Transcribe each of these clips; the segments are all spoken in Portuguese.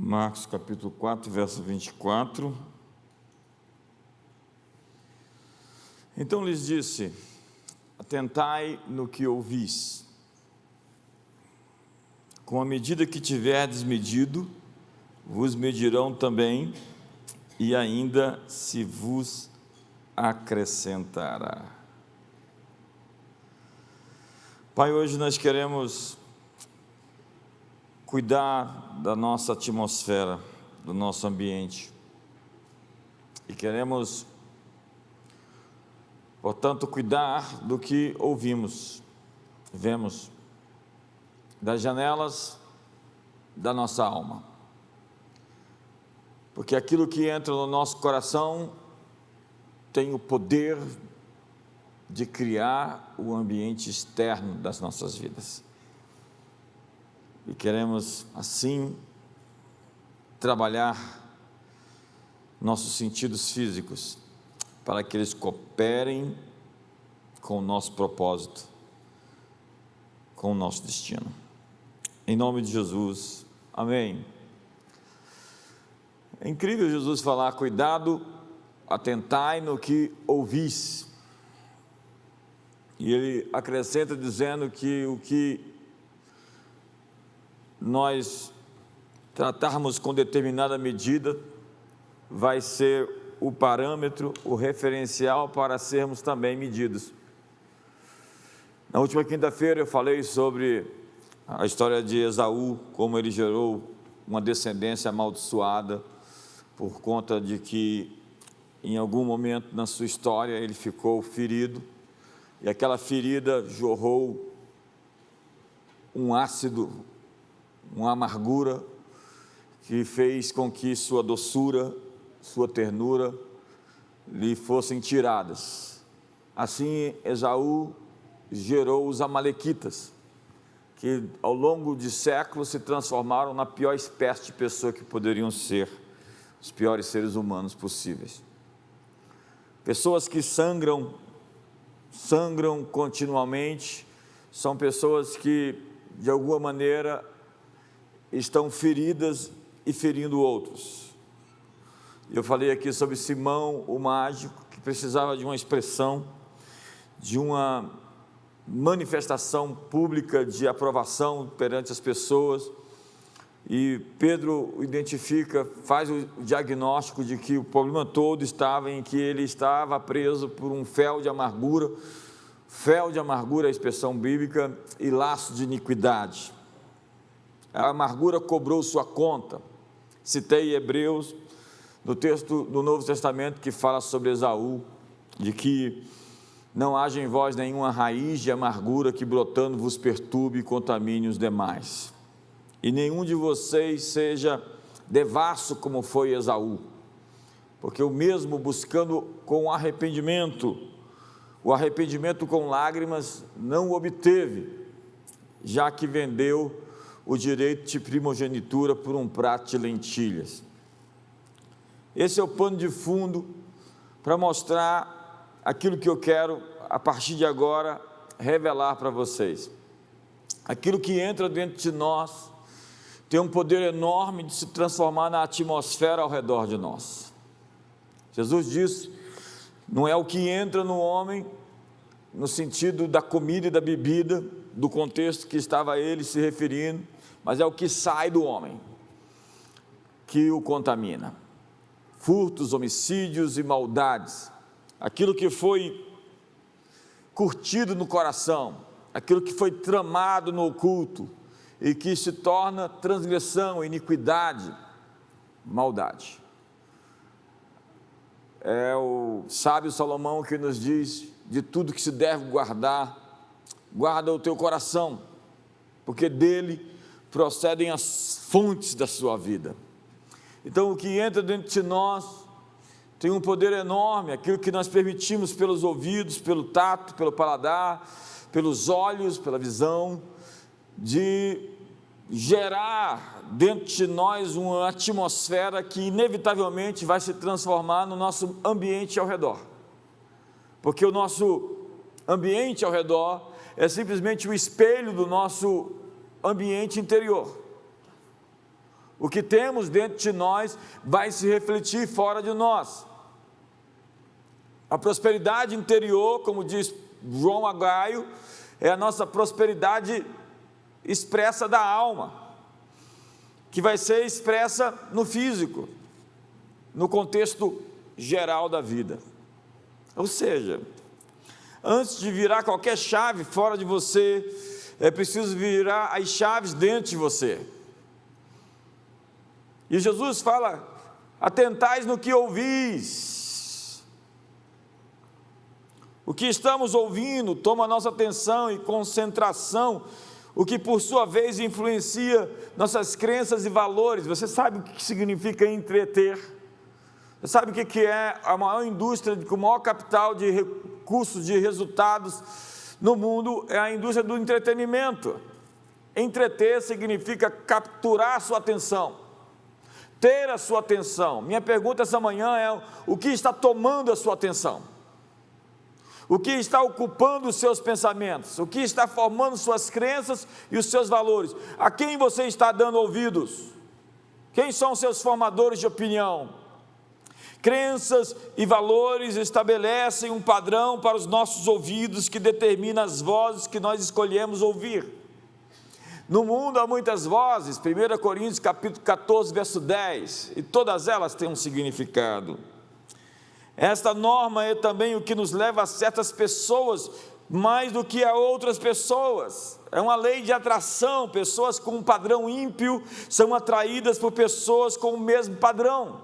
Marcos capítulo 4, verso 24. Então lhes disse: atentai no que ouvis. Com a medida que tiverdes medido, vos medirão também, e ainda se vos acrescentará. Pai, hoje nós queremos cuidar da nossa atmosfera, do nosso ambiente, e queremos, portanto, cuidar do que ouvimos, vemos, das janelas da nossa alma, porque aquilo que entra no nosso coração tem o poder de criar o ambiente externo das nossas vidas. E queremos, assim, trabalhar nossos sentidos físicos para que eles cooperem com o nosso propósito, com o nosso destino. Em nome de Jesus, amém. É incrível Jesus falar: cuidado, atentai no que ouvis. E ele acrescenta dizendo que o que nós tratarmos com determinada medida vai ser o parâmetro, o referencial para sermos também medidos. Na última quinta-feira eu falei sobre a história de Esaú, como ele gerou uma descendência amaldiçoada por conta de que em algum momento na sua história ele ficou ferido, e aquela ferida jorrou um ácido, uma amargura, que fez com que sua doçura, sua ternura lhe fossem tiradas. Assim, Esaú gerou os amalequitas, que ao longo de séculos se transformaram na pior espécie de pessoa que poderiam ser, os piores seres humanos possíveis. Pessoas que sangram continuamente, são pessoas que, de alguma maneira, estão feridas e ferindo outros. Eu falei aqui sobre Simão, o mágico, que precisava de uma expressão, de uma manifestação pública de aprovação perante as pessoas, e Pedro identifica, faz o diagnóstico de que o problema todo estava em que ele estava preso por um fel de amargura é a expressão bíblica, e laço de iniquidade. A amargura cobrou sua conta. Citei Hebreus, no texto do Novo Testamento, que fala sobre Esaú, de que não haja em vós nenhuma raiz de amargura que brotando vos perturbe e contamine os demais. E nenhum de vocês seja devasso como foi Esaú, porque o mesmo, buscando com arrependimento, o arrependimento com lágrimas, não o obteve, já que vendeu o direito de primogenitura por um prato de lentilhas. Esse é o pano de fundo para mostrar aquilo que eu quero, a partir de agora, revelar para vocês. Aquilo que entra dentro de nós tem um poder enorme de se transformar na atmosfera ao redor de nós. Jesus disse: não é o que entra no homem, no sentido da comida e da bebida, do contexto que estava ele se referindo, mas é o que sai do homem que o contamina. Furtos, homicídios e maldades, aquilo que foi curtido no coração, aquilo que foi tramado no oculto e que se torna transgressão, iniquidade, maldade. É o sábio Salomão que nos diz: de tudo que se deve guardar, guarda o teu coração, porque dele procedem as fontes da sua vida. Então, o que entra dentro de nós tem um poder enorme, aquilo que nós permitimos pelos ouvidos, pelo tato, pelo paladar, pelos olhos, pela visão, de gerar dentro de nós uma atmosfera que inevitavelmente vai se transformar no nosso ambiente ao redor, porque o nosso ambiente ao redor é simplesmente o espelho do nosso ambiente interior. O que temos dentro de nós vai se refletir fora de nós. A prosperidade interior, como diz João Agaio, é a nossa prosperidade expressa da alma, que vai ser expressa no físico, no contexto geral da vida. Ou seja, antes de virar qualquer chave fora de você, é preciso virar as chaves dentro de você. E Jesus fala: atentais no que ouvis. O que estamos ouvindo toma a nossa atenção e concentração, o que por sua vez influencia nossas crenças e valores. Você sabe o que significa entreter? Você sabe o que é a maior indústria com o maior capital de recursos, de resultados no mundo? É a indústria do entretenimento. Entreter significa capturar a sua atenção, ter a sua atenção. Minha pergunta essa manhã é: o que está tomando a sua atenção? O que está ocupando os seus pensamentos? O que está formando suas crenças e os seus valores? A quem você está dando ouvidos? Quem são os seus formadores de opinião? Crenças e valores estabelecem um padrão para os nossos ouvidos que determina as vozes que nós escolhemos ouvir. No mundo há muitas vozes, 1 Coríntios capítulo 14, verso 10, e todas elas têm um significado. Esta norma é também o que nos leva a certas pessoas mais do que a outras pessoas. É uma lei de atração. Pessoas com um padrão ímpio são atraídas por pessoas com o mesmo padrão.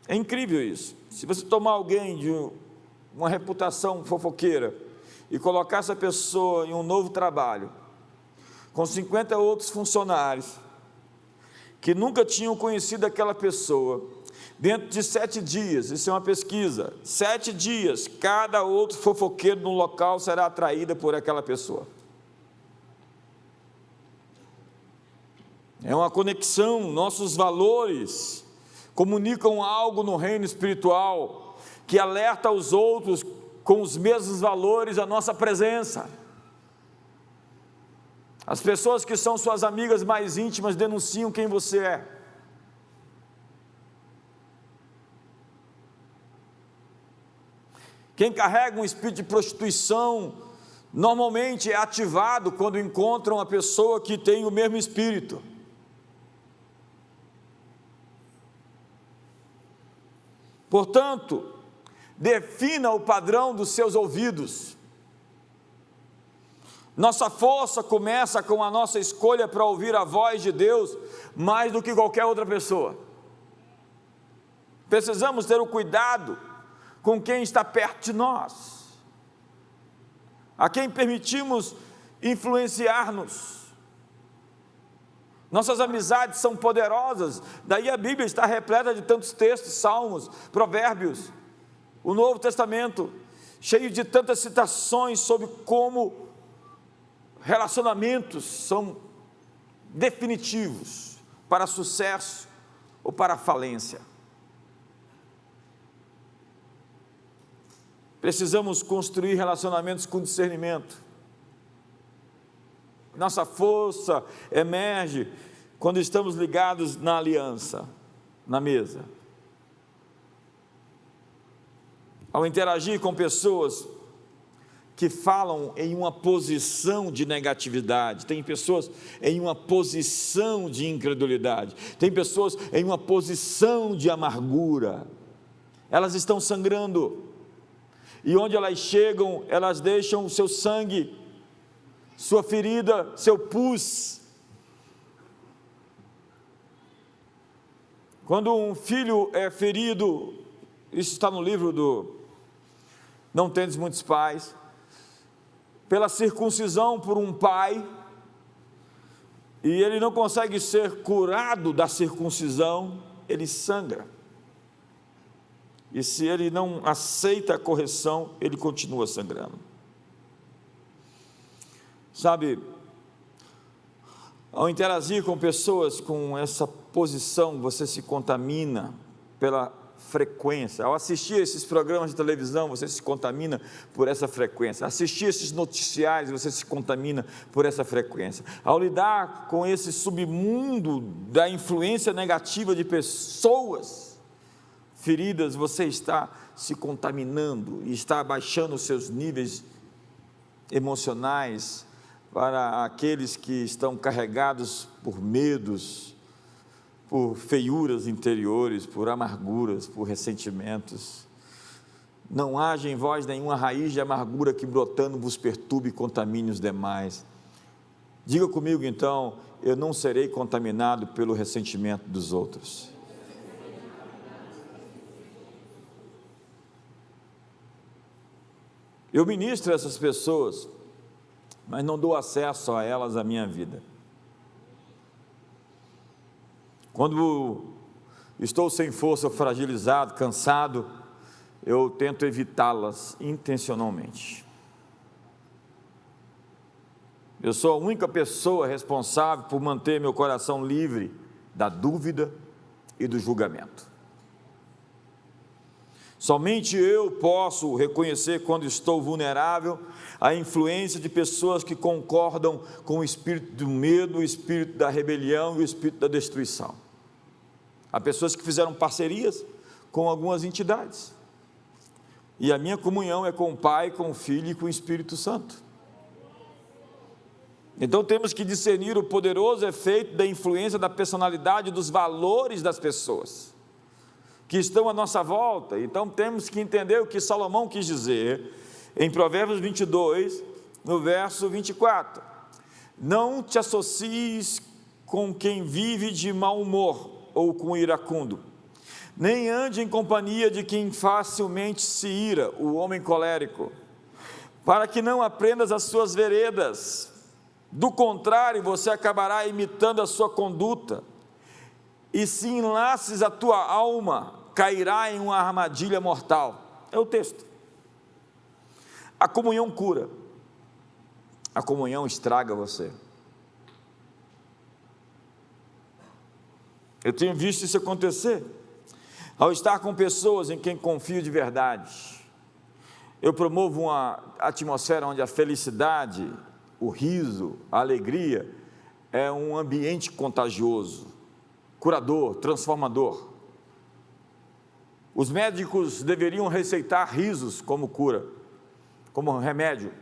É incrível isso. Se você tomar alguém de uma reputação fofoqueira e colocar essa pessoa em um novo trabalho, com 50 outros funcionários, que nunca tinham conhecido aquela pessoa, dentro de 7 dias, isso é uma pesquisa, 7 dias, cada outro fofoqueiro no local será atraído por aquela pessoa. É uma conexão. Nossos valores comunicam algo no reino espiritual, que alerta os outros com os mesmos valores à nossa presença. As pessoas que são suas amigas mais íntimas denunciam quem você é. Quem carrega um espírito de prostituição, normalmente é ativado quando encontra uma pessoa que tem o mesmo espírito. Portanto, defina o padrão dos seus ouvidos. Nossa força começa com a nossa escolha para ouvir a voz de Deus mais do que qualquer outra pessoa. Precisamos ter o cuidado com quem está perto de nós, a quem permitimos influenciar-nos. Nossas amizades são poderosas, daí a Bíblia está repleta de tantos textos, salmos, provérbios, o Novo Testamento, cheio de tantas citações sobre como relacionamentos são definitivos para sucesso ou para falência. Precisamos construir relacionamentos com discernimento. Nossa força emerge quando estamos ligados na aliança, na mesa. Ao interagir com pessoas que falam em uma posição de negatividade, tem pessoas em uma posição de incredulidade, tem pessoas em uma posição de amargura, elas estão sangrando, e onde elas chegam, elas deixam o seu sangue, sua ferida, seu pus. Quando um filho é ferido, isso está no livro do Não Tendes Muitos Pais, pela circuncisão por um pai, e ele não consegue ser curado da circuncisão, ele sangra. E se ele não aceita a correção, ele continua sangrando. Sabe, ao interagir com pessoas com essa posição, você se contamina pela frequência. Ao assistir esses programas de televisão, você se contamina por essa frequência. Assistir esses noticiários, você se contamina por essa frequência. Ao lidar com esse submundo da influência negativa de pessoas feridas, você está se contaminando e está abaixando os seus níveis emocionais para aqueles que estão carregados por medos, por feiuras interiores, por amarguras, por ressentimentos. Não haja em vós nenhuma raiz de amargura que brotando vos perturbe e contamine os demais. Diga comigo então, eu não serei contaminado pelo ressentimento dos outros. Eu ministro a essas pessoas, mas não dou acesso a elas à minha vida. Quando estou sem força, fragilizado, cansado, eu tento evitá-las intencionalmente. Eu sou a única pessoa responsável por manter meu coração livre da dúvida e do julgamento. Somente eu posso reconhecer quando estou vulnerável à influência de pessoas que concordam com o espírito do medo, o espírito da rebelião e o espírito da destruição. Há pessoas que fizeram parcerias com algumas entidades. E a minha comunhão é com o Pai, com o Filho e com o Espírito Santo. Então temos que discernir o poderoso efeito da influência da personalidade, dos valores das pessoas que estão à nossa volta. Então temos que entender o que Salomão quis dizer em Provérbios 22, no verso 24. Não te associes com quem vive de mau humor ou com iracundo, nem ande em companhia de quem facilmente se ira, o homem colérico, para que não aprendas as suas veredas. Do contrário, você acabará imitando a sua conduta, e se enlaces a tua alma, cairá em uma armadilha mortal. É o texto. A comunhão cura, a comunhão estraga você. Eu tenho visto isso acontecer, ao estar com pessoas em quem confio de verdade. Eu promovo uma atmosfera onde a felicidade, o riso, a alegria, é um ambiente contagioso, curador, transformador. Os médicos deveriam receitar risos como cura, como remédio,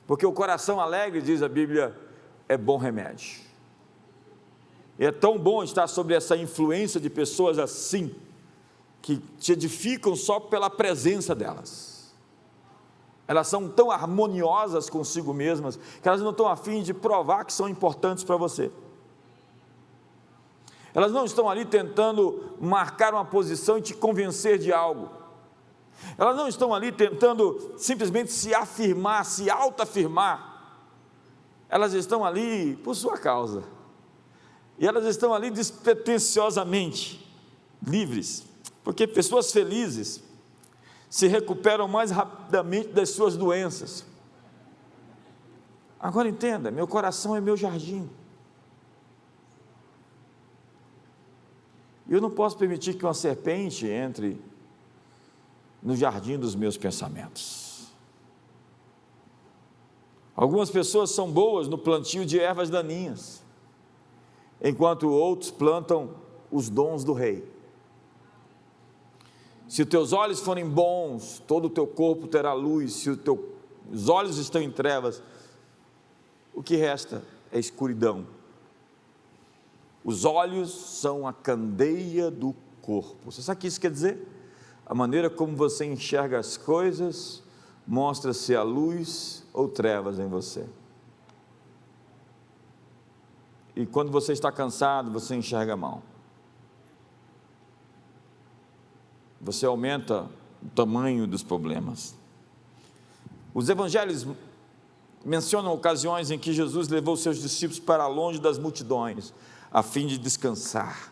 porque o coração alegre, diz a Bíblia, é bom remédio. E é tão bom estar sob essa influência de pessoas assim, que te edificam só pela presença delas. Elas são tão harmoniosas consigo mesmas, que elas não estão a fim de provar que são importantes para você. Elas não estão ali tentando marcar uma posição e te convencer de algo. Elas não estão ali tentando simplesmente se afirmar, se autoafirmar. Elas estão ali por sua causa. E elas estão ali despretensiosamente, livres, porque pessoas felizes se recuperam mais rapidamente das suas doenças. Agora entenda, meu coração é meu jardim. Eu não posso permitir que uma serpente entre no jardim dos meus pensamentos. Algumas pessoas são boas no plantio de ervas daninhas, enquanto outros plantam os dons do rei. Se os teus olhos forem bons, todo o teu corpo terá luz. Se os olhos estão em trevas, o que resta é escuridão. Os olhos são a candeia do corpo. Você sabe o que isso quer dizer? A maneira como você enxerga as coisas mostra se há luz ou trevas em você. E quando você está cansado, você enxerga mal. Você aumenta o tamanho dos problemas. Os evangelhos mencionam ocasiões em que Jesus levou seus discípulos para longe das multidões, a fim de descansar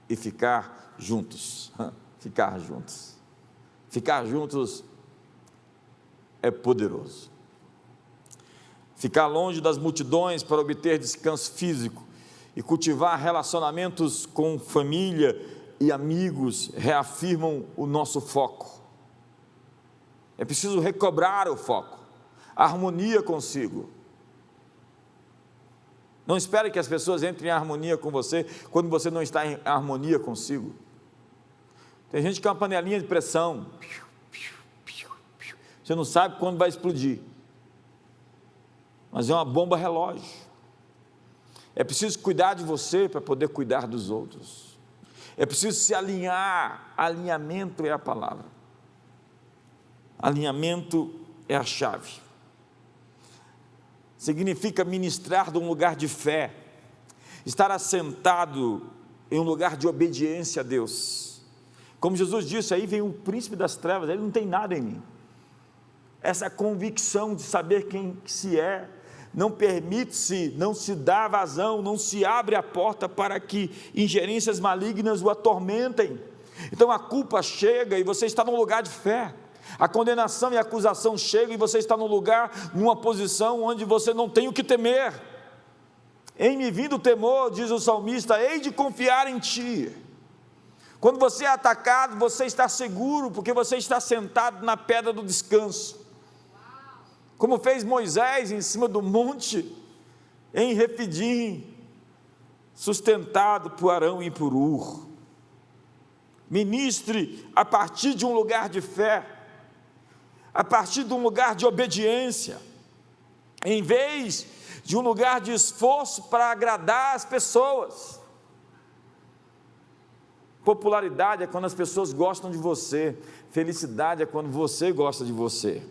e ficar juntos. Ficar juntos. Ficar juntos é poderoso. Ficar longe das multidões para obter descanso físico e cultivar relacionamentos com família e amigos reafirmam o nosso foco. É preciso recobrar o foco, a harmonia consigo. Não espere que as pessoas entrem em harmonia com você quando você não está em harmonia consigo. Tem gente que é uma panelinha de pressão. Você não sabe quando vai explodir. Mas é uma bomba relógio. É preciso cuidar de você para poder cuidar dos outros. É preciso se alinhar. Alinhamento é a palavra. Alinhamento é a chave. Significa ministrar de um lugar de fé, estar assentado em um lugar de obediência a Deus. Como Jesus disse, aí vem o príncipe das trevas, ele não tem nada em mim. Essa convicção de saber quem se é, não permite-se, não se dá vazão, não se abre a porta para que ingerências malignas o atormentem. Então a culpa chega e você está num lugar de fé. A condenação e a acusação chegam e você está num lugar, numa posição onde você não tem o que temer. Em me vindo o temor, diz o salmista, hei de confiar em ti. Quando você é atacado, você está seguro, porque você está sentado na pedra do descanso. Como fez Moisés em cima do monte, em Refidim, sustentado por Arão e por Hur. Ministre a partir de um lugar de fé, a partir de um lugar de obediência, em vez de um lugar de esforço para agradar as pessoas. Popularidade é quando as pessoas gostam de você, felicidade é quando você gosta de você.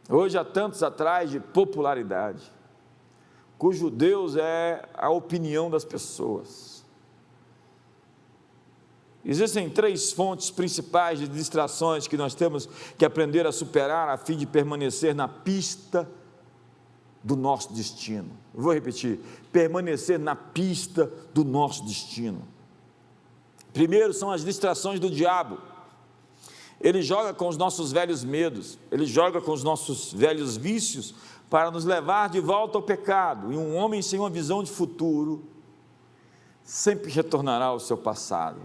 Hoje há tantos atrás de popularidade, cujo Deus é a opinião das pessoas. Existem 3 fontes principais de distrações que nós temos que aprender a superar a fim de permanecer na pista do nosso destino. Eu vou repetir, permanecer na pista do nosso destino. Primeiro são as distrações do diabo. Ele joga com os nossos velhos medos, ele joga com os nossos velhos vícios para nos levar de volta ao pecado. E um homem sem uma visão de futuro sempre retornará ao seu passado.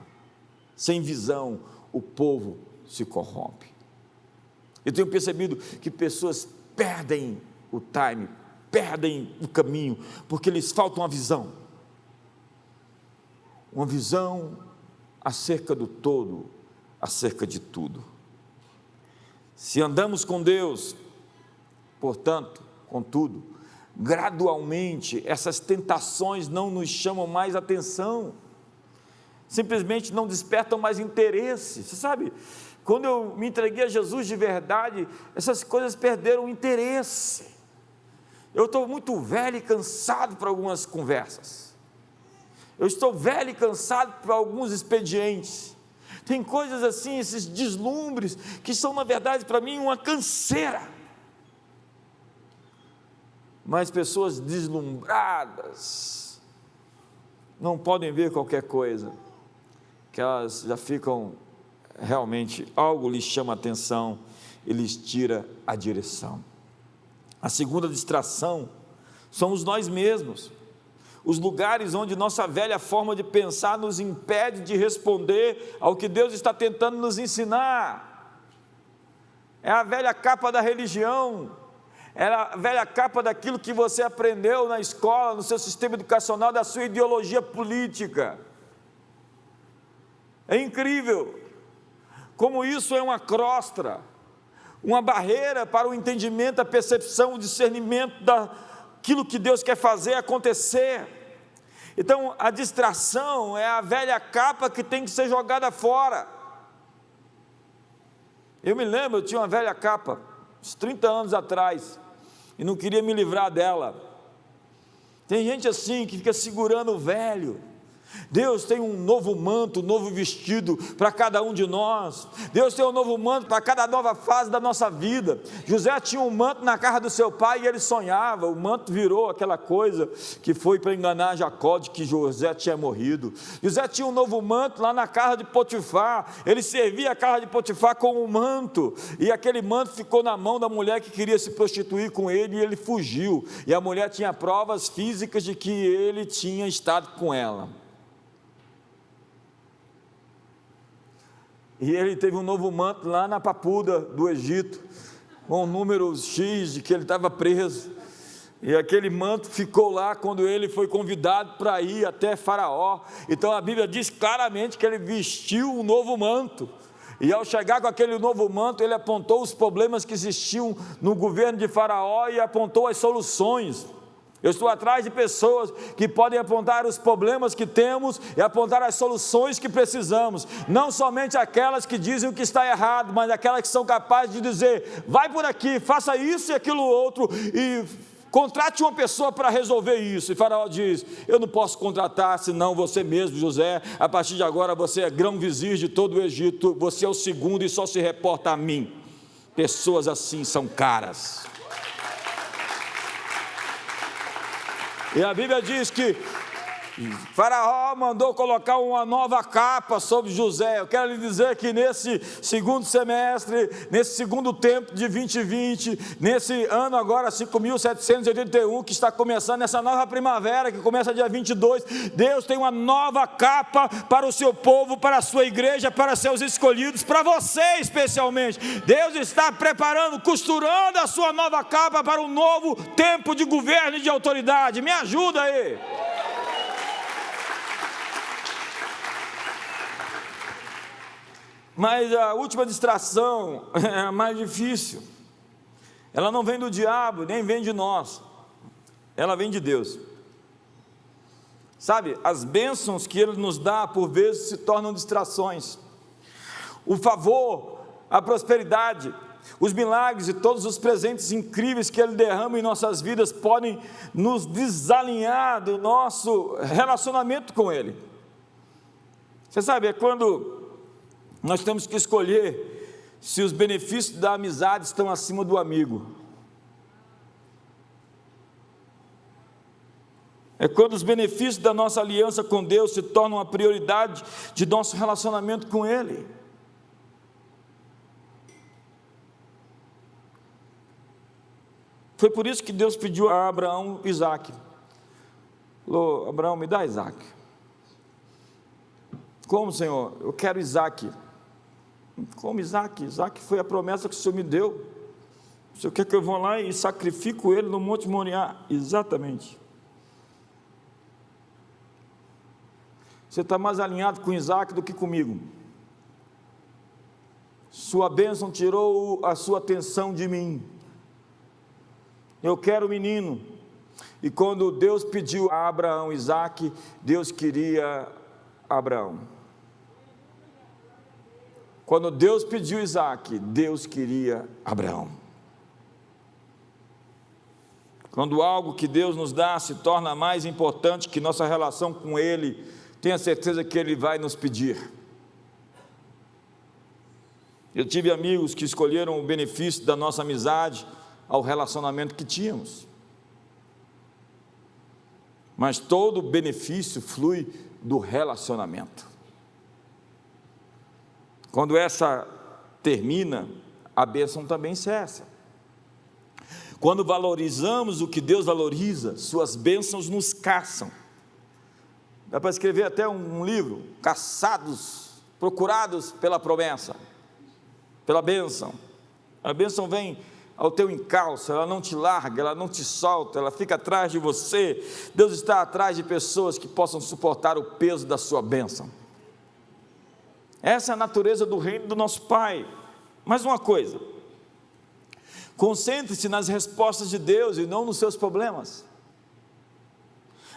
Sem visão, o povo se corrompe. Eu tenho percebido que pessoas perdem o time, perdem o caminho, porque lhes falta uma visão acerca do todo, acerca de tudo. Se andamos com Deus, portanto, contudo, gradualmente essas tentações não nos chamam mais atenção, simplesmente não despertam mais interesse. Você sabe, quando eu me entreguei a Jesus de verdade, essas coisas perderam o interesse. Eu estou muito velho e cansado para algumas conversas, eu estou velho e cansado para alguns expedientes, tem coisas assim, esses deslumbres, que são na verdade para mim uma canseira, mas pessoas deslumbradas não podem ver qualquer coisa, que elas já ficam realmente, algo lhes chama a atenção e lhes tira a direção. A segunda distração somos nós mesmos, os lugares onde nossa velha forma de pensar nos impede de responder ao que Deus está tentando nos ensinar. É a velha capa da religião, é a velha capa daquilo que você aprendeu na escola, no seu sistema educacional, da sua ideologia política. É incrível como isso é uma crosta, uma barreira para o entendimento, a percepção, o discernimento daquilo que Deus quer fazer acontecer. Então a distração é a velha capa que tem que ser jogada fora. Eu me lembro, eu tinha uma velha capa, uns 30 anos atrás, e não queria me livrar dela. Tem gente assim que fica segurando o velho. Deus tem um novo manto, um novo vestido para cada um de nós. Deus tem um novo manto para cada nova fase da nossa vida. José tinha um manto na casa do seu pai e ele sonhava. O manto virou aquela coisa que foi para enganar Jacó de que José tinha morrido. José tinha um novo manto lá na casa de Potifar. Ele servia a casa de Potifar com um manto, e aquele manto ficou na mão da mulher que queria se prostituir com ele, e ele fugiu, e a mulher tinha provas físicas de que ele tinha estado com ela. e ele teve um novo manto lá na Papuda do Egito, com o número X de que ele estava preso, e aquele manto ficou lá quando ele foi convidado para ir até Faraó. Então a Bíblia diz claramente que ele vestiu um novo manto, e ao chegar com aquele novo manto, ele apontou os problemas que existiam no governo de Faraó e apontou as soluções. Eu estou atrás de pessoas que podem apontar os problemas que temos e apontar as soluções que precisamos, não somente aquelas que dizem o que está errado, mas aquelas que são capazes de dizer: vai por aqui, faça isso e aquilo outro, e contrate uma pessoa para resolver isso. E Faraó diz: eu não posso contratar senão você mesmo, José. A partir de agora você é grão-vizir de todo o Egito, você é o segundo e só se reporta a mim. Pessoas assim são caras. E a Bíblia diz que Faraó mandou colocar uma nova capa sobre José. Eu quero lhe dizer que nesse segundo semestre, nesse segundo tempo de 2020, nesse ano agora 5.781, que está começando, essa nova primavera que começa dia 22, Deus tem uma nova capa para o seu povo, para a sua igreja, para seus escolhidos, para você especialmente. Deus está preparando, costurando a sua nova capa para um novo tempo de governo e de autoridade. Me ajuda aí. Mas a última distração é a mais difícil. Ela não vem do diabo, nem vem de nós. Ela vem de Deus. Sabe, as bênçãos que Ele nos dá, por vezes, se tornam distrações. O favor, a prosperidade, os milagres e todos os presentes incríveis que Ele derrama em nossas vidas podem nos desalinhar do nosso relacionamento com Ele. Você sabe, é quando nós temos que escolher se os benefícios da amizade estão acima do amigo. É quando os benefícios da nossa aliança com Deus se tornam a prioridade de nosso relacionamento com Ele. Foi por isso que Deus pediu a Abraão Isaque. Falou: Abraão, me dá Isaque. Como, Senhor? Eu quero Isaque. Como Isaque? Isaque foi a promessa que o Senhor me deu. O Senhor quer que eu vá lá e sacrifico ele no Monte Moriá? Exatamente. Você está mais alinhado com Isaque do que comigo. Sua bênção tirou a sua atenção de mim. Eu quero o menino. E quando Deus pediu a Abraão Isaque, Deus queria Abraão. Quando Deus pediu Isaque, Deus queria Abraão. Quando algo que Deus nos dá se torna mais importante que nossa relação com Ele, tenha certeza que Ele vai nos pedir. Eu tive amigos que escolheram o benefício da nossa amizade ao relacionamento que tínhamos. Mas todo benefício flui do relacionamento. Quando essa termina, a bênção também cessa. Quando valorizamos o que Deus valoriza, suas bênçãos nos caçam. Dá para escrever até um livro: Caçados, Procurados pela Promessa, pela bênção. A bênção vem ao teu encalço, ela não te larga, ela não te solta, ela fica atrás de você. Deus está atrás de pessoas que possam suportar o peso da sua bênção. Essa é a natureza do reino do nosso Pai. Mais uma coisa: concentre-se nas respostas de Deus e não nos seus problemas.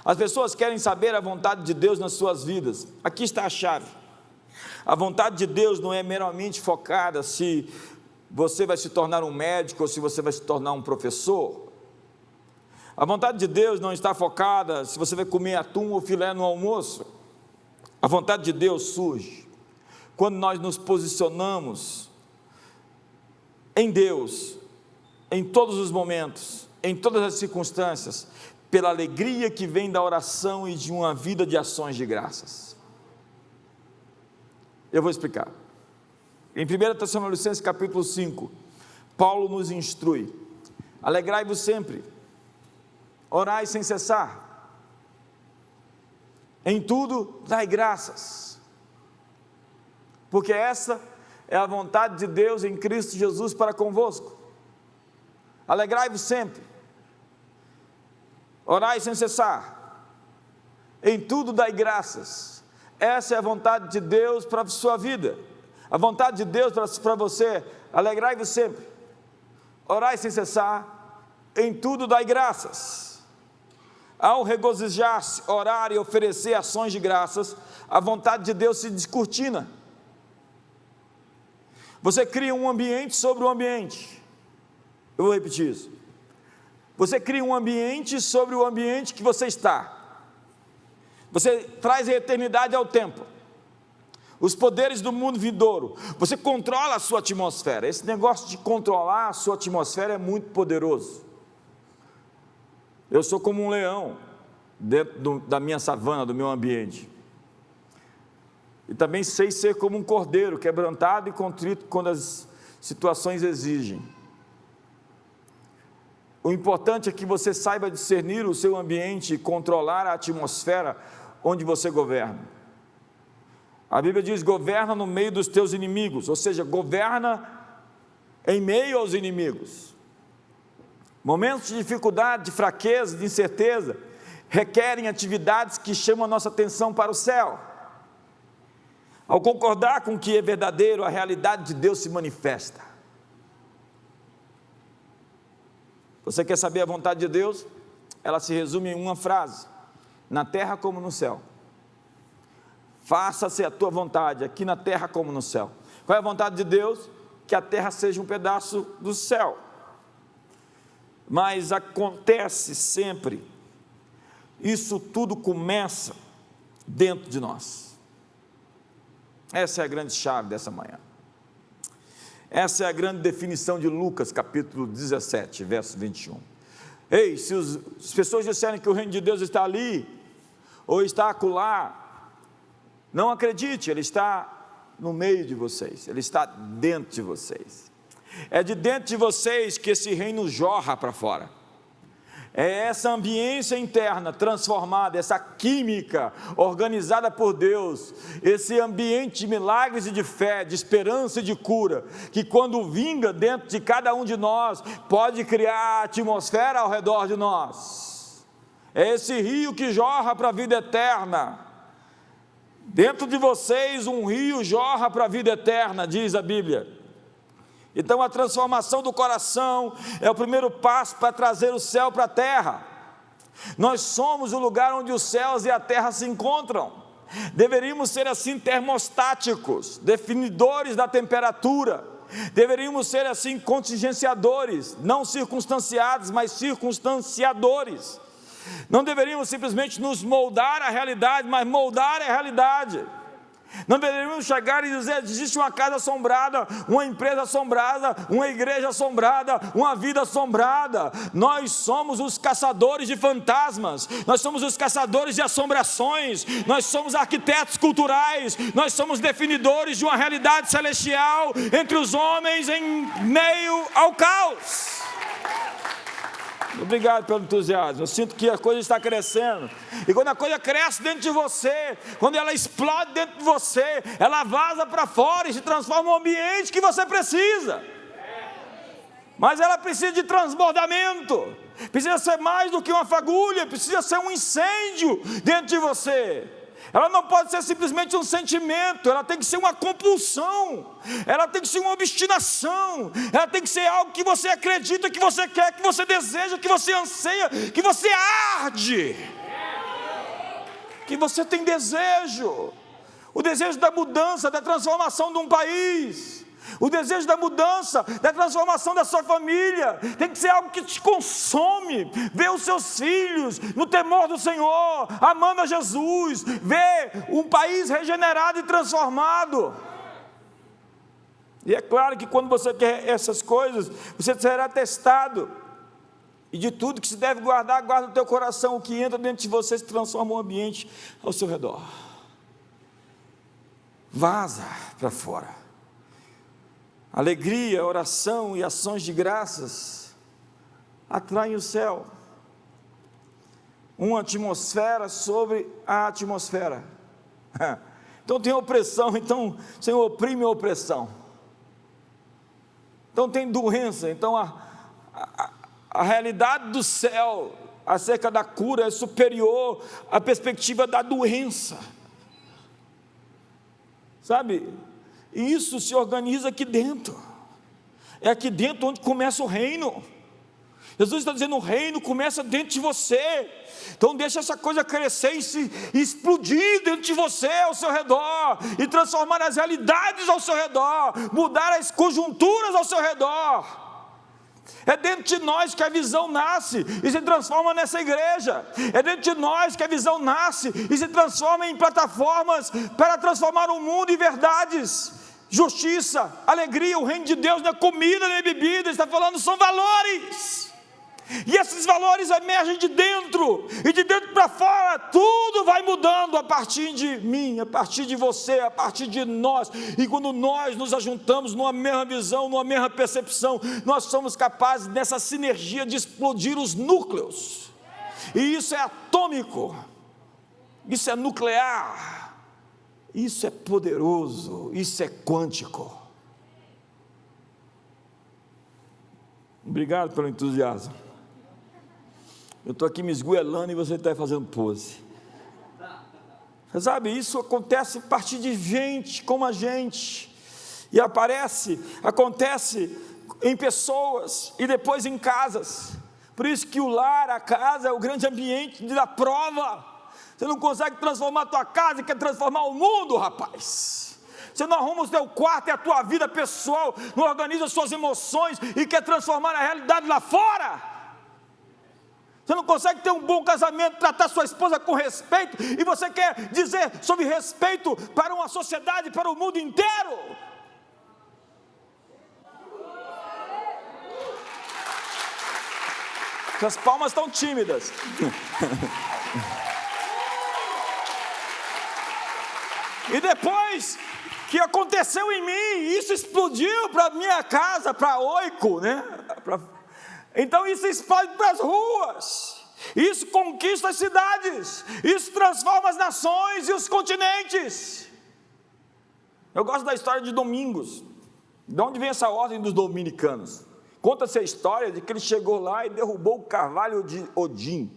As pessoas querem saber a vontade de Deus nas suas vidas. Aqui está a chave. A vontade de Deus não é meramente focada se você vai se tornar um médico ou se você vai se tornar um professor. A vontade de Deus não está focada se você vai comer atum ou filé no almoço. A vontade de Deus surge quando nós nos posicionamos em Deus, em todos os momentos, em todas as circunstâncias, pela alegria que vem da oração e de uma vida de ações de graças. Eu vou explicar. Em 1 Tessalonicenses capítulo 5, Paulo nos instrui: alegrai-vos sempre, orai sem cessar, em tudo dai graças, porque essa é a vontade de Deus em Cristo Jesus para convosco. Alegrai-vos sempre, orai sem cessar, em tudo dai graças. Essa é a vontade de Deus para a sua vida. A vontade de Deus para você: alegrai-vos sempre, orai sem cessar, em tudo dai graças. Ao regozijar-se, orar e oferecer ações de graças, a vontade de Deus se descortina. Você cria um ambiente sobre o ambiente. Eu vou repetir isso. Você cria um ambiente sobre o ambiente que você está. Você traz a eternidade ao tempo, os poderes do mundo vindouro. Você controla a sua atmosfera. Esse negócio de controlar a sua atmosfera é muito poderoso. Eu sou como um leão dentro da minha savana, do meu ambiente. E também sei ser como um cordeiro, quebrantado e contrito quando as situações exigem. O importante é que você saiba discernir o seu ambiente e controlar a atmosfera onde você governa. A Bíblia diz: governa no meio dos teus inimigos, ou seja, governa em meio aos inimigos. Momentos de dificuldade, de fraqueza, de incerteza, requerem atividades que chamam a nossa atenção para o céu. Ao concordar com o que é verdadeiro, a realidade de Deus se manifesta. Você quer saber a vontade de Deus? Ela se resume em uma frase: na terra como no céu. Faça-se a tua vontade, aqui na terra como no céu. Qual é a vontade de Deus? Que a terra seja um pedaço do céu. Mas acontece sempre, isso tudo começa dentro de nós. Essa é a grande chave dessa manhã. Essa é a grande definição de Lucas, capítulo 17, verso 21. Ei, se as pessoas disserem que o reino de Deus está ali, ou está acolá, não acredite, ele está no meio de vocês, ele está dentro de vocês. É de dentro de vocês que esse reino jorra para fora. É essa ambiência interna transformada, essa química organizada por Deus, esse ambiente de milagres e de fé, de esperança e de cura, que quando vinga dentro de cada um de nós, pode criar a atmosfera ao redor de nós. É esse rio que jorra para a vida eterna. Dentro de vocês um rio jorra para a vida eterna, diz a Bíblia. Então a transformação do coração é o primeiro passo para trazer o céu para a terra. Nós somos o lugar onde os céus e a terra se encontram. Deveríamos ser assim termostáticos, definidores da temperatura. Deveríamos ser assim contingenciadores, não circunstanciados, mas circunstanciadores. Não deveríamos simplesmente nos moldar à realidade, mas moldar a realidade. Não deveríamos chegar e dizer: existe uma casa assombrada, uma empresa assombrada, uma igreja assombrada, uma vida assombrada. Nós somos os caçadores de fantasmas, nós somos os caçadores de assombrações, nós somos arquitetos culturais, nós somos definidores de uma realidade celestial entre os homens em meio ao caos. Obrigado pelo entusiasmo. Eu sinto que a coisa está crescendo. E quando a coisa cresce dentro de você, quando ela explode dentro de você, ela vaza para fora e se transforma no ambiente que você precisa. Mas ela precisa de transbordamento. Precisa ser mais do que uma fagulha, precisa ser um incêndio dentro de você. Ela não pode ser simplesmente um sentimento, ela tem que ser uma compulsão, ela tem que ser uma obstinação, ela tem que ser algo que você acredita, que você quer, que você deseja, que você anseia, que você arde, que você tem desejo, o desejo da mudança, da transformação de um país, o desejo da mudança, da transformação da sua família. Tem que ser algo que te consome. Ver os seus filhos no temor do Senhor, amando a Jesus, ver um país regenerado e transformado. E é claro que quando você quer essas coisas, você será testado. E de tudo que se deve guardar, guarda no teu coração. O que entra dentro de você se transforma um ambiente ao seu redor. Vaza para fora. Alegria, oração e ações de graças atraem o céu. Uma atmosfera sobre a atmosfera. Então tem opressão, então o Senhor oprime a opressão. Então tem doença. Então a realidade do céu acerca da cura é superior à perspectiva da doença, sabe? E isso se organiza aqui dentro. É aqui dentro onde começa o reino. Jesus está dizendo: o reino começa dentro de você. Então deixa essa coisa crescer e se explodir dentro de você, ao seu redor, e transformar as realidades ao seu redor, mudar as conjunturas ao seu redor. É dentro de nós que a visão nasce e se transforma nessa igreja. É dentro de nós que a visão nasce e se transforma em plataformas para transformar o mundo em verdades, justiça, alegria. O reino de Deus não é comida nem bebida, Ele está falando, são valores. E esses valores emergem de dentro, e de dentro para fora, tudo vai mudando a partir de mim, a partir de você, a partir de nós. E quando nós nos ajuntamos numa mesma visão, numa mesma percepção, nós somos capazes dessa sinergia de explodir os núcleos. E isso é atômico, isso é nuclear, isso é poderoso, isso é quântico. Obrigado pelo entusiasmo. Eu estou aqui me esgoelando e você está fazendo pose. Você sabe, isso acontece a partir de gente como a gente. E acontece em pessoas e depois em casas. Por isso que o lar, a casa, é o grande ambiente da prova. Você não consegue transformar a tua casa, quer transformar o mundo, rapaz. Você não arruma o teu quarto e a tua vida pessoal, não organiza as suas emoções e quer transformar a realidade lá fora. Você não consegue ter um bom casamento, tratar sua esposa com respeito, e você quer dizer sobre respeito para uma sociedade, para o mundo inteiro. As palmas estão tímidas. E depois que aconteceu em mim, isso explodiu para a minha casa, para Oico, né? Então isso explode para as ruas, isso conquista as cidades, isso transforma as nações e os continentes. Eu gosto da história de Domingos. De onde vem essa ordem dos dominicanos? Conta-se a história de que ele chegou lá e derrubou o carvalho de Odin.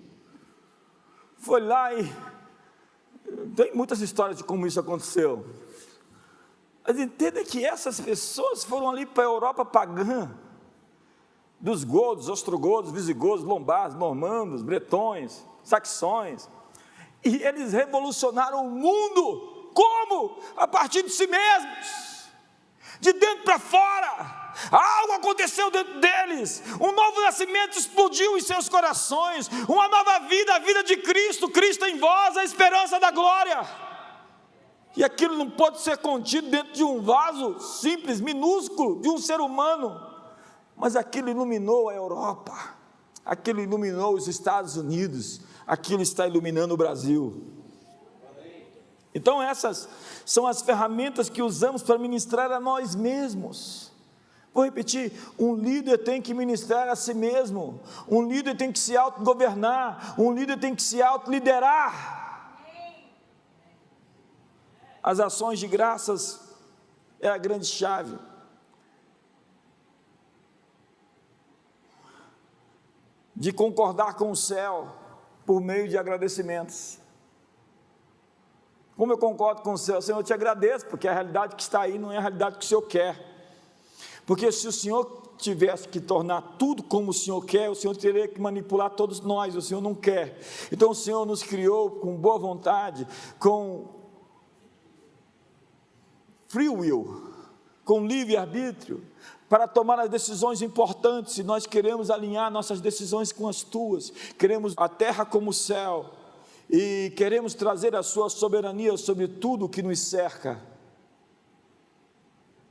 Foi lá e... Tem muitas histórias de como isso aconteceu. Mas entenda que essas pessoas foram ali para a Europa pagã, dos godos, ostrogodos, visigodos, lombardos, normandos, bretões, saxões, e eles revolucionaram o mundo. Como? A partir de si mesmos, de dentro para fora. Algo aconteceu dentro deles, um novo nascimento explodiu em seus corações, uma nova vida, a vida de Cristo, Cristo em vós, a esperança da glória. E aquilo não pode ser contido dentro de um vaso simples, minúsculo, de um ser humano. Mas aquilo iluminou a Europa, aquilo iluminou os Estados Unidos, aquilo está iluminando o Brasil. Então essas são as ferramentas que usamos para ministrar a nós mesmos. Vou repetir, um líder tem que ministrar a si mesmo, um líder tem que se autogovernar, um líder tem que se autoliderar. As ações de graças é a grande chave. De concordar com o céu por meio de agradecimentos. Como eu concordo com o céu? Senhor, eu te agradeço, porque a realidade que está aí não é a realidade que o Senhor quer. Porque se o Senhor tivesse que tornar tudo como o Senhor quer, o Senhor teria que manipular todos nós, o Senhor não quer. Então o Senhor nos criou com boa vontade, com free will, com livre-arbítrio, para tomar as decisões importantes. Se nós queremos alinhar nossas decisões com as tuas, queremos a terra como o céu, e queremos trazer a sua soberania sobre tudo o que nos cerca.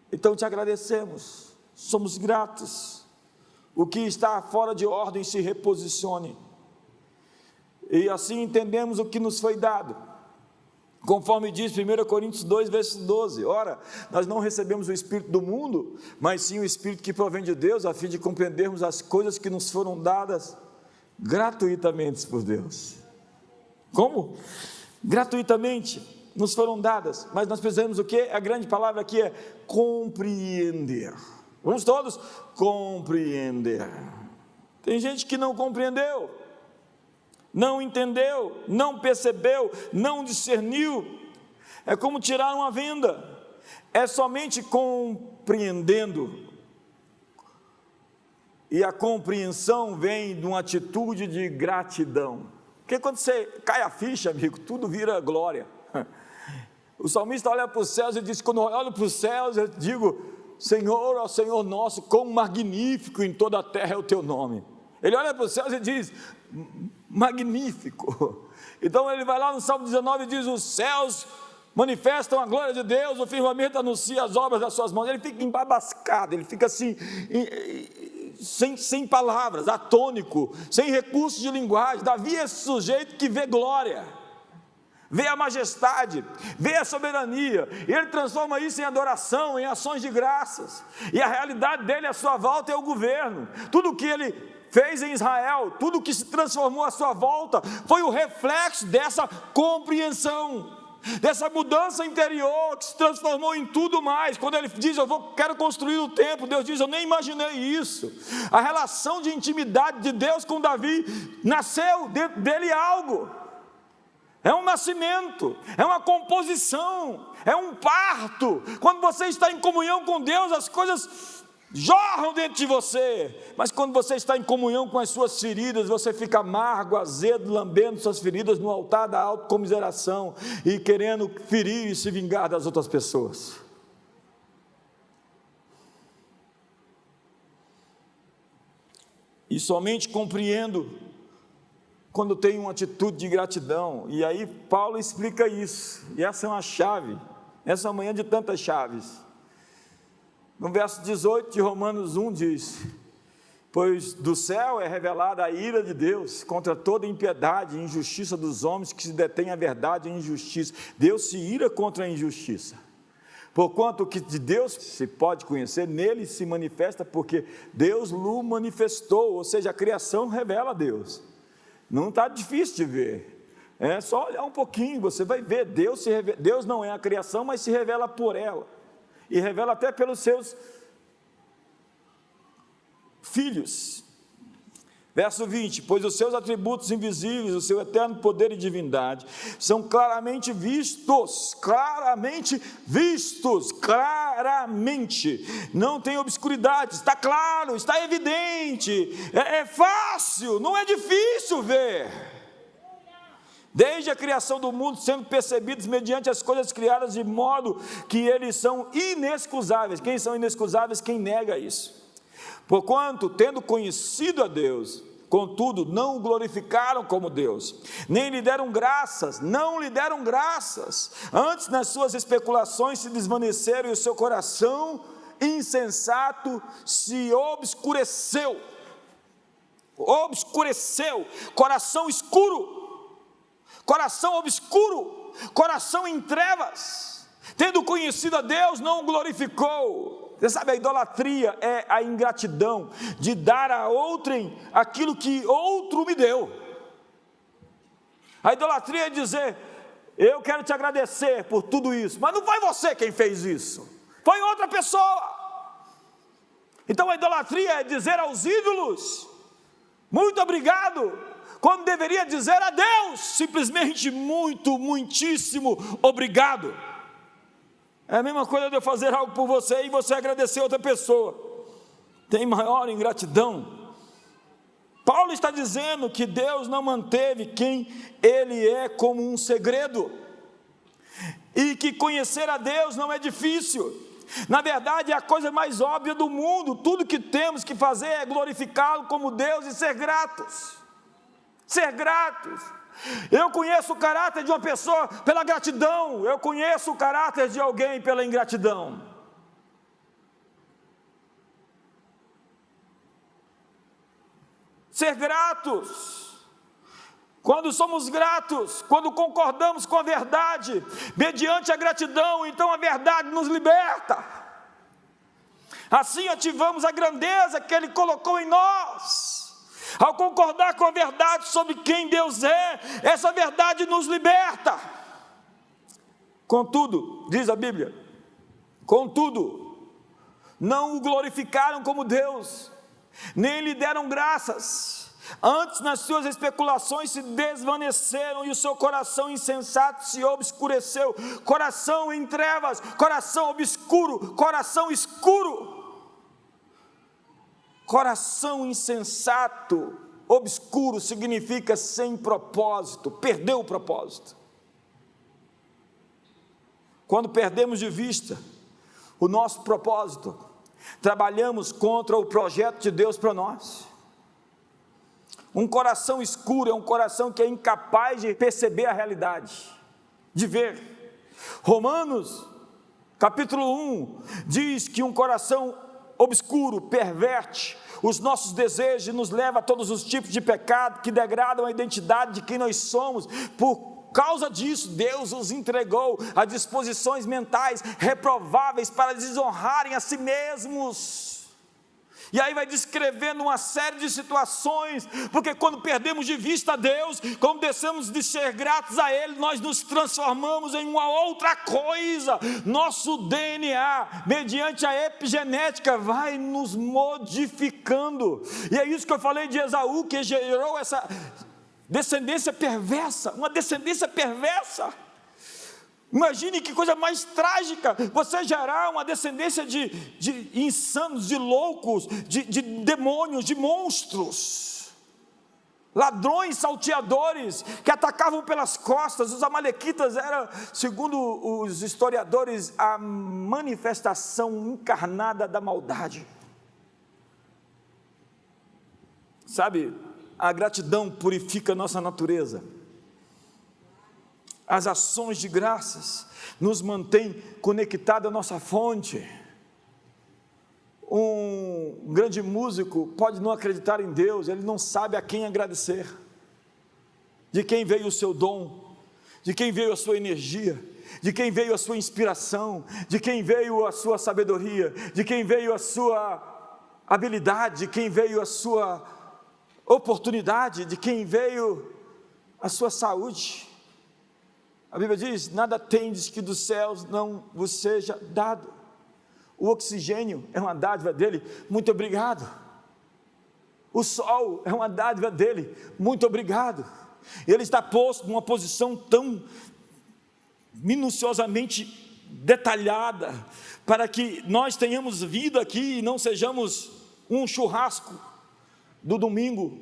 Então te agradecemos, somos gratos. O que está fora de ordem se reposicione, e assim entendemos o que nos foi dado. Conforme diz 1 Coríntios 2, verso 12, ora, nós não recebemos o Espírito do mundo, mas sim o Espírito que provém de Deus, a fim de compreendermos as coisas que nos foram dadas gratuitamente por Deus. Como? Gratuitamente nos foram dadas, mas nós precisamos o quê? A grande palavra aqui é compreender. Vamos todos compreender. Tem gente que não compreendeu, não entendeu, não percebeu, não discerniu. É como tirar uma venda. É somente compreendendo. E a compreensão vem de uma atitude de gratidão. Porque quando você cai a ficha, amigo, tudo vira glória. O salmista olha para os céus e diz: quando eu olho para os céus, eu digo: Senhor, ó Senhor nosso, quão magnífico em toda a terra é o teu nome. Ele olha para os céus e diz: magnífico. Então ele vai lá no Salmo 19 e diz: os céus manifestam a glória de Deus, o firmamento anuncia as obras das suas mãos. Ele fica embabascado, ele fica assim, sem palavras, atônico, sem recursos de linguagem. Davi é esse sujeito que vê glória, vê a majestade, vê a soberania, e ele transforma isso em adoração, em ações de graças, e a realidade dele à sua volta é o governo. Tudo que ele fez em Israel, tudo que se transformou à sua volta, foi o reflexo dessa compreensão, dessa mudança interior que se transformou em tudo mais. Quando ele diz: quero construir o templo, Deus diz: eu nem imaginei isso. A relação de intimidade de Deus com Davi, nasceu dentro dele algo, é um nascimento, é uma composição, é um parto. Quando você está em comunhão com Deus, as coisas jorram dentro de você. Mas quando você está em comunhão com as suas feridas, você fica amargo, azedo, lambendo suas feridas no altar da autocomiseração e querendo ferir e se vingar das outras pessoas. E somente compreendo quando tenho uma atitude de gratidão. E aí Paulo explica isso, e essa é uma chave, essa manhã de tantas chaves. No verso 18 de Romanos 1 diz: pois do céu é revelada a ira de Deus contra toda impiedade e injustiça dos homens que se detêm a verdade e injustiça. Deus se ira contra a injustiça, porquanto o que de Deus se pode conhecer, nele se manifesta, porque Deus o manifestou. Ou seja, a criação revela a Deus. Não está difícil de ver, é só olhar um pouquinho, você vai ver. Deus não é a criação, mas se revela por ela, e revela até pelos seus filhos. Verso 20: pois os seus atributos invisíveis, o seu eterno poder e divindade, são claramente, não tem obscuridade, está claro, está evidente, é fácil, não é difícil ver. Desde a criação do mundo, sendo percebidos mediante as coisas criadas, de modo que eles são inexcusáveis. Quem são inexcusáveis? Quem nega isso. Porquanto, tendo conhecido a Deus, contudo, não o glorificaram como Deus, nem lhe deram graças, antes nas suas especulações se desvaneceram, e o seu coração insensato se obscureceu, coração escuro, coração obscuro, coração em trevas, tendo conhecido a Deus, não o glorificou. Você sabe, a idolatria é a ingratidão de dar a outrem aquilo que outro me deu. A idolatria é dizer: eu quero te agradecer por tudo isso, mas não foi você quem fez isso, foi outra pessoa. Então a idolatria é dizer aos ídolos: muito obrigado, quando deveria dizer a Deus simplesmente muitíssimo obrigado. É a mesma coisa de eu fazer algo por você e você agradecer a outra pessoa. Tem maior ingratidão? Paulo está dizendo que Deus não manteve quem Ele é como um segredo, e que conhecer a Deus não é difícil. Na verdade, é a coisa mais óbvia do mundo. Tudo que temos que fazer é glorificá-lo como Deus e ser gratos. Eu conheço o caráter de uma pessoa pela gratidão, eu conheço o caráter de alguém pela ingratidão. Ser gratos. Quando somos gratos, quando concordamos com a verdade, mediante a gratidão, então a verdade nos liberta. Assim ativamos a grandeza que Ele colocou em nós. Ao concordar com a verdade sobre quem Deus é, essa verdade nos liberta. Contudo, diz a Bíblia, contudo, não o glorificaram como Deus, nem lhe deram graças. Antes, nas suas especulações se desvaneceram, e o seu coração insensato se obscureceu. Coração em trevas, coração obscuro, coração escuro. Coração insensato, obscuro, significa sem propósito, perdeu o propósito. Quando perdemos de vista o nosso propósito, trabalhamos contra o projeto de Deus para nós. Um coração escuro é um coração que é incapaz de perceber a realidade, de ver. Romanos, capítulo 1, diz que um coração obscuro perverte os nossos desejos e nos leva a todos os tipos de pecado que degradam a identidade de quem nós somos. Por causa disso, Deus os entregou a disposições mentais reprováveis para desonrarem a si mesmos. E aí vai descrevendo uma série de situações, porque quando perdemos de vista a Deus, quando deixamos de ser gratos a Ele, nós nos transformamos em uma outra coisa. Nosso DNA, mediante a epigenética, vai nos modificando. E é isso que eu falei de Esaú, que gerou essa descendência perversa, uma descendência perversa. Imagine que coisa mais trágica, você gerar uma descendência de insanos, de loucos, de demônios, de monstros, ladrões, salteadores, que atacavam pelas costas. Os amalequitas eram, segundo os historiadores, a manifestação encarnada da maldade. Sabe, a gratidão purifica a nossa natureza. As ações de graças nos mantêm conectados à nossa fonte. Um grande músico pode não acreditar em Deus, ele não sabe a quem agradecer, de quem veio o seu dom, de quem veio a sua energia, de quem veio a sua inspiração, de quem veio a sua sabedoria, de quem veio a sua habilidade, de quem veio a sua oportunidade, de quem veio a sua saúde. A Bíblia diz: nada tendes que dos céus não vos seja dado. O oxigênio é uma dádiva dele, muito obrigado. O sol é uma dádiva dele, muito obrigado. Ele está posto numa posição tão minuciosamente detalhada, para que nós tenhamos vida aqui e não sejamos um churrasco do domingo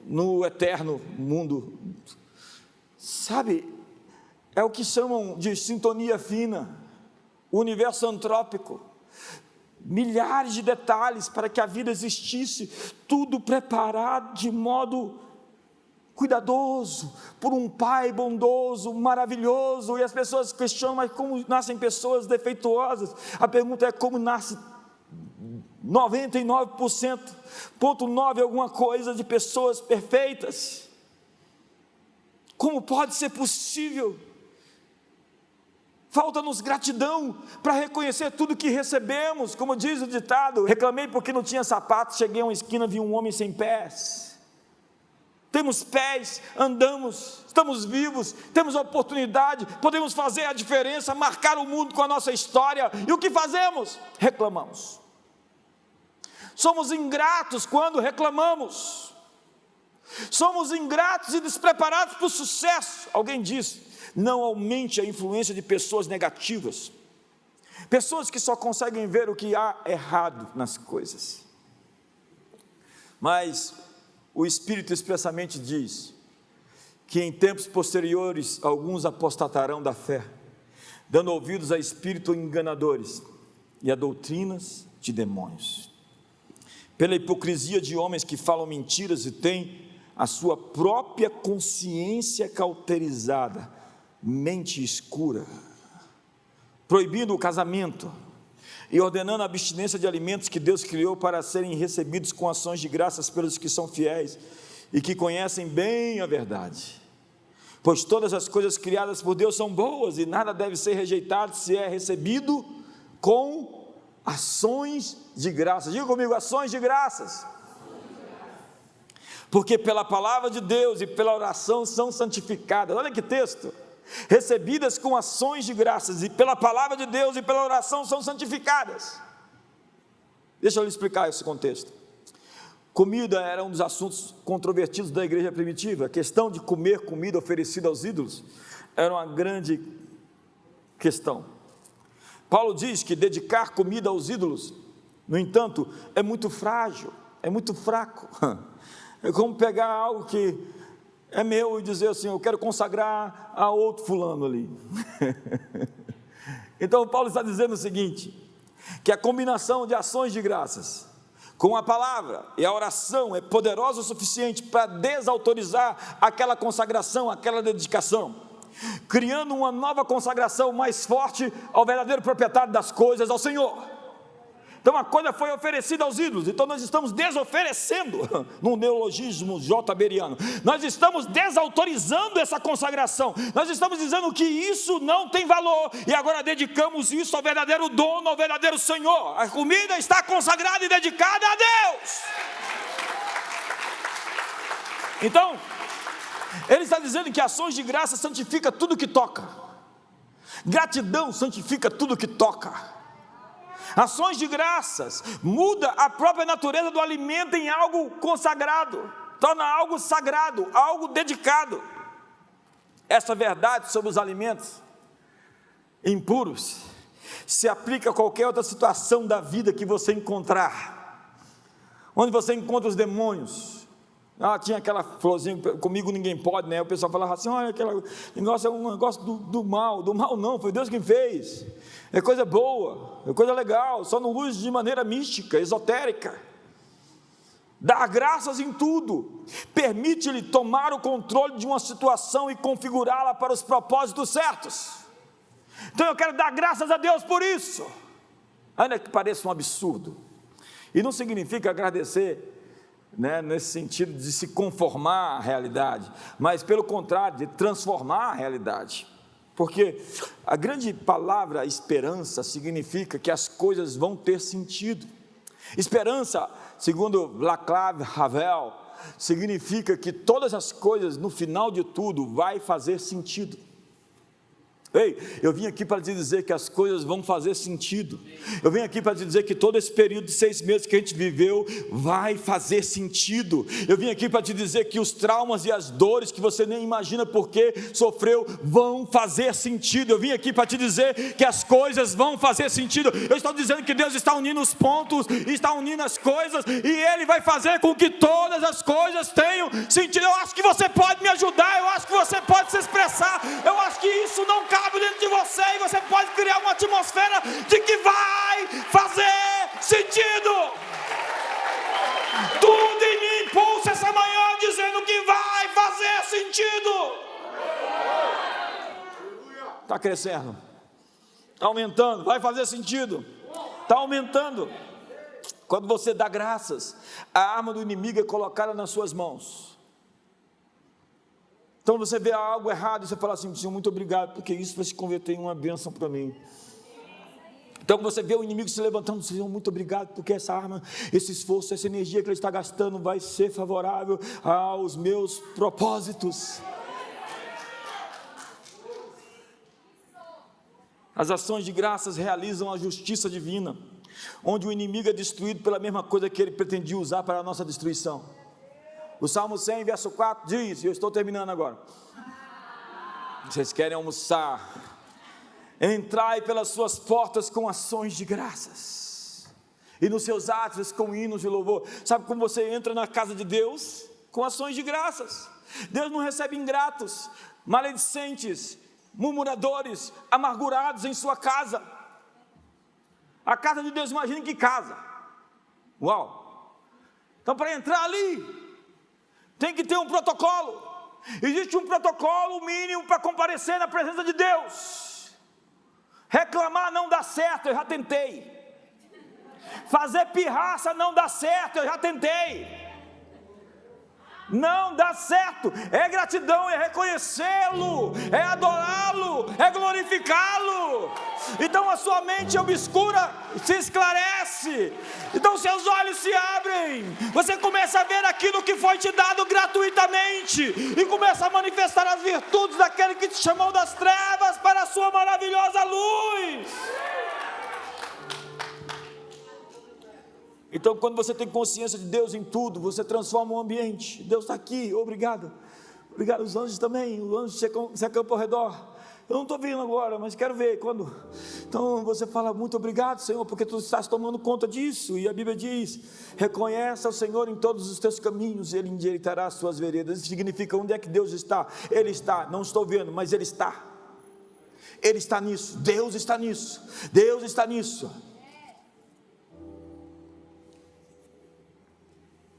no eterno mundo. Sabe, é o que chamam de sintonia fina, o universo antrópico, milhares de detalhes para que a vida existisse, tudo preparado de modo cuidadoso, por um Pai bondoso, maravilhoso. E as pessoas questionam: mas como nascem pessoas defeituosas? A pergunta é: como nasce 99,9% alguma coisa de pessoas perfeitas? Como pode ser possível? Falta-nos gratidão para reconhecer tudo que recebemos. Como diz o ditado: reclamei porque não tinha sapatos, cheguei a uma esquina, vi um homem sem pés. Temos pés, andamos, estamos vivos, temos a oportunidade, podemos fazer a diferença, marcar o mundo com a nossa história. E o que fazemos? Reclamamos. Somos ingratos quando reclamamos. Somos ingratos e despreparados para o sucesso. Alguém disse: não aumente a influência de pessoas negativas, pessoas que só conseguem ver o que há errado nas coisas. Mas o Espírito expressamente diz que em tempos posteriores alguns apostatarão da fé, dando ouvidos a espíritos enganadores e a doutrinas de demônios, pela hipocrisia de homens que falam mentiras e têm a sua própria consciência cauterizada, mente escura, proibindo o casamento e ordenando a abstinência de alimentos que Deus criou para serem recebidos com ações de graças pelos que são fiéis e que conhecem bem a verdade. Pois todas as coisas criadas por Deus são boas e nada deve ser rejeitado se é recebido com ações de graças. Diga comigo: ações de graças. Porque pela palavra de Deus e pela oração são santificadas. Olha que texto: recebidas com ações de graças, e pela palavra de Deus e pela oração são santificadas. Deixa eu lhe explicar esse contexto. Comida era um dos assuntos controvertidos da igreja primitiva. A questão de comer comida oferecida aos ídolos era uma grande questão. Paulo diz que dedicar comida aos ídolos, no entanto, é muito frágil, é muito fraco. É como pegar algo que é meu e dizer assim, eu quero consagrar a outro fulano ali. Então Paulo está dizendo o seguinte, que a combinação de ações de graças com a palavra e a oração é poderosa o suficiente para desautorizar aquela consagração, aquela dedicação, criando uma nova consagração mais forte ao verdadeiro proprietário das coisas, ao Senhor. Então a coisa foi oferecida aos ídolos, então nós estamos desoferecendo, no neologismo joteberiano, nós estamos desautorizando essa consagração, nós estamos dizendo que isso não tem valor, e agora dedicamos isso ao verdadeiro dono, ao verdadeiro Senhor. A comida está consagrada e dedicada a Deus. Então, ele está dizendo que ações de graça santifica tudo que toca, gratidão santifica tudo que toca. Ações de graças muda a própria natureza do alimento em algo consagrado, torna algo sagrado, algo dedicado. Essa verdade sobre os alimentos impuros se aplica a qualquer outra situação da vida que você encontrar, onde você encontra os demônios. Tinha aquela florzinha, comigo ninguém pode, né? O pessoal falava assim, olha, aquele negócio é um negócio do mal não, foi Deus quem fez, é coisa boa, é coisa legal, só não use de maneira mística, esotérica. Dar graças em tudo, permite-lhe tomar o controle de uma situação e configurá-la para os propósitos certos. Então eu quero dar graças a Deus por isso, ainda que pareça um absurdo, e não significa agradecer, nesse sentido de se conformar à realidade, mas pelo contrário, de transformar a realidade, porque a grande palavra esperança significa que as coisas vão ter sentido. Esperança, segundo Václav Havel, significa que todas as coisas no final de tudo vai fazer sentido. Ei, eu vim aqui para te dizer que as coisas vão fazer sentido. Eu vim aqui para te dizer que todo esse período de 6 meses que a gente viveu vai fazer sentido. Eu vim aqui para te dizer que os traumas e as dores que você nem imagina porque sofreu vão fazer sentido. Eu vim aqui para te dizer que as coisas vão fazer sentido. Eu estou dizendo que Deus está unindo os pontos, está unindo as coisas, e Ele vai fazer com que todas as coisas tenham sentido. Eu acho que você pode me ajudar, eu acho que você pode se expressar, eu acho que isso não cabe dentro de você, e você pode criar uma atmosfera de que vai fazer sentido. Tudo em mim impulsa essa manhã dizendo que vai fazer sentido. Está crescendo, está aumentando, vai fazer sentido, está aumentando. Quando você dá graças, a arma do inimigo é colocada nas suas mãos. Então você vê algo errado e você fala assim, Senhor, muito obrigado, porque isso vai se converter em uma bênção para mim. Então você vê o inimigo se levantando, Senhor, muito obrigado, porque essa arma, esse esforço, essa energia que ele está gastando vai ser favorável aos meus propósitos. As ações de graças realizam a justiça divina, onde o inimigo é destruído pela mesma coisa que ele pretendia usar para a nossa destruição. O Salmo 100, verso 4 diz, e eu estou terminando agora, vocês querem almoçar, entrai pelas suas portas com ações de graças, e nos seus átrios com hinos de louvor. Sabe como você entra na casa de Deus? Com ações de graças. Deus não recebe ingratos, maledicentes, murmuradores, amargurados em sua casa. A casa de Deus, imagine que casa, uau! Então para entrar ali, tem que ter um protocolo. Existe um protocolo mínimo para comparecer na presença de Deus. Reclamar não dá certo, eu já tentei. Fazer pirraça não dá certo, eu já tentei. não dá certo. É gratidão, é reconhecê-lo, é adorá-lo, é glorificá-lo. Então a sua mente obscura se esclarece, então seus olhos se abrem, você começa a ver aquilo que foi te dado gratuitamente, e começa a manifestar as virtudes daquele que te chamou das trevas para a sua maravilhosa luz. Então, quando você tem consciência de Deus em tudo, você transforma o ambiente. Deus está aqui, obrigado. Obrigado, os anjos também, os anjos se acampam ao redor. Eu não estou vendo agora, mas quero ver quando. Então você fala, muito obrigado, Senhor, porque tu estás tomando conta disso. E a Bíblia diz, reconhece ao Senhor em todos os teus caminhos, Ele endireitará as suas veredas. Isso significa, onde é que Deus está? Ele está, não estou vendo, mas Ele está. Ele está nisso, Deus está nisso, Deus está nisso.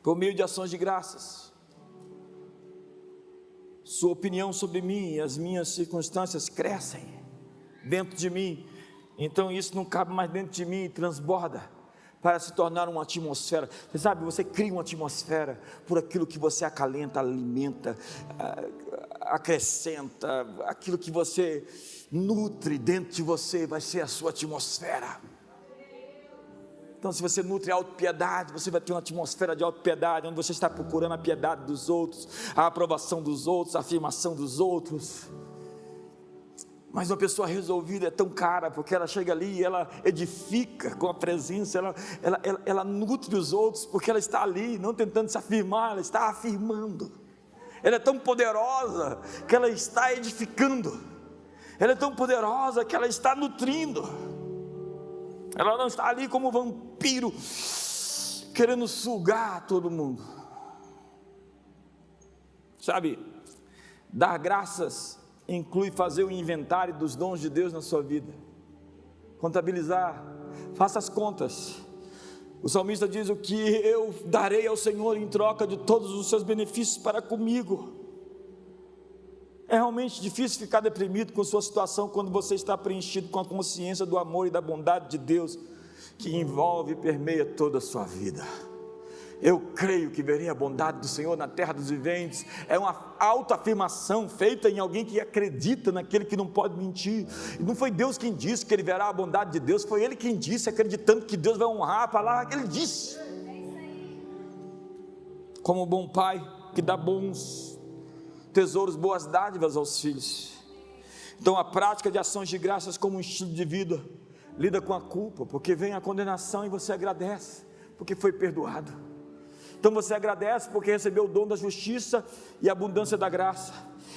Por meio de ações de graças, sua opinião sobre mim e as minhas circunstâncias crescem dentro de mim, então isso não cabe mais dentro de mim e transborda para se tornar uma atmosfera. Você sabe, você cria uma atmosfera por aquilo que você acalenta, alimenta, acrescenta, aquilo que você nutre dentro de você vai ser a sua atmosfera. Então, se você nutre a autopiedade, você vai ter uma atmosfera de autopiedade, onde você está procurando a piedade dos outros, a aprovação dos outros, a afirmação dos outros. Mas uma pessoa resolvida é tão cara, porque ela chega ali e ela edifica com a presença, ela nutre os outros, porque ela está ali, não tentando se afirmar, ela está afirmando. Ela é tão poderosa que ela está edificando, ela é tão poderosa que ela está nutrindo. Ela não está ali como vampiro, querendo sugar todo mundo. Sabe, dar graças inclui fazer o inventário dos dons de Deus na sua vida, contabilizar, faça as contas. O salmista diz, o que eu darei ao Senhor em troca de todos os seus benefícios para comigo. É realmente difícil ficar deprimido com sua situação quando você está preenchido com a consciência do amor e da bondade de Deus, que envolve e permeia toda a sua vida. Eu creio que verei a bondade do Senhor na terra dos viventes. É uma autoafirmação feita em alguém que acredita naquele que não pode mentir. E não foi Deus quem disse que ele verá a bondade de Deus, foi ele quem disse, acreditando que Deus vai honrar a palavra que ele disse. Como um bom pai que dá bons tesouros, boas dádivas aos filhos. Então a prática de ações de graças como um estilo de vida lida com a culpa, porque vem a condenação e você agradece, porque foi perdoado. Então você agradece porque recebeu o dom da justiça e a abundância da graça.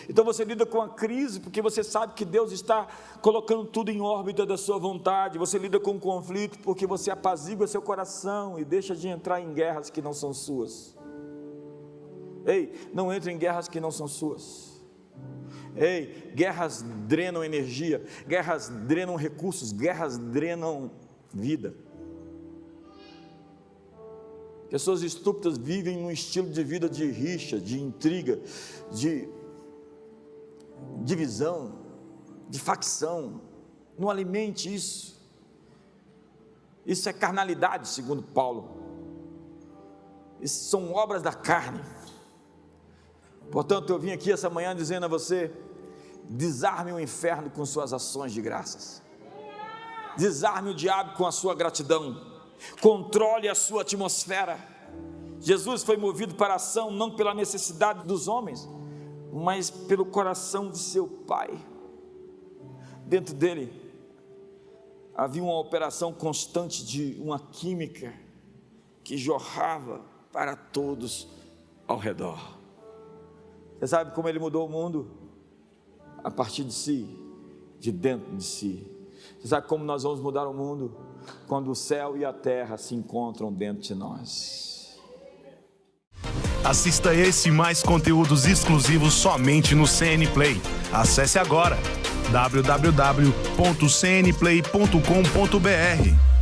Então você lida com a crise porque você sabe que Deus está colocando tudo em órbita da sua vontade. Você lida com o conflito porque você apazigua seu coração e deixa de entrar em guerras que não são suas. Ei, não entre em guerras que não são suas. Ei, guerras drenam energia, guerras drenam recursos, guerras drenam vida. Pessoas estúpidas vivem num estilo de vida de rixa, de intriga, de divisão, de facção. Não alimente isso. Isso é carnalidade, segundo Paulo. Isso são obras da carne. Portanto, eu vim aqui essa manhã dizendo a você: desarme o inferno com suas ações de graças, desarme o diabo com a sua gratidão, controle a sua atmosfera. Jesus foi movido para a ação não pela necessidade dos homens, mas pelo coração de seu Pai. Dentro dele havia uma operação constante de uma química que jorrava para todos ao redor. Você sabe como ele mudou o mundo? A partir de si, de dentro de si. Você sabe como nós vamos mudar o mundo? Quando o céu e a terra se encontram dentro de nós. Assista esse e mais conteúdos exclusivos somente no CN Play. Acesse agora www.cnplay.com.br.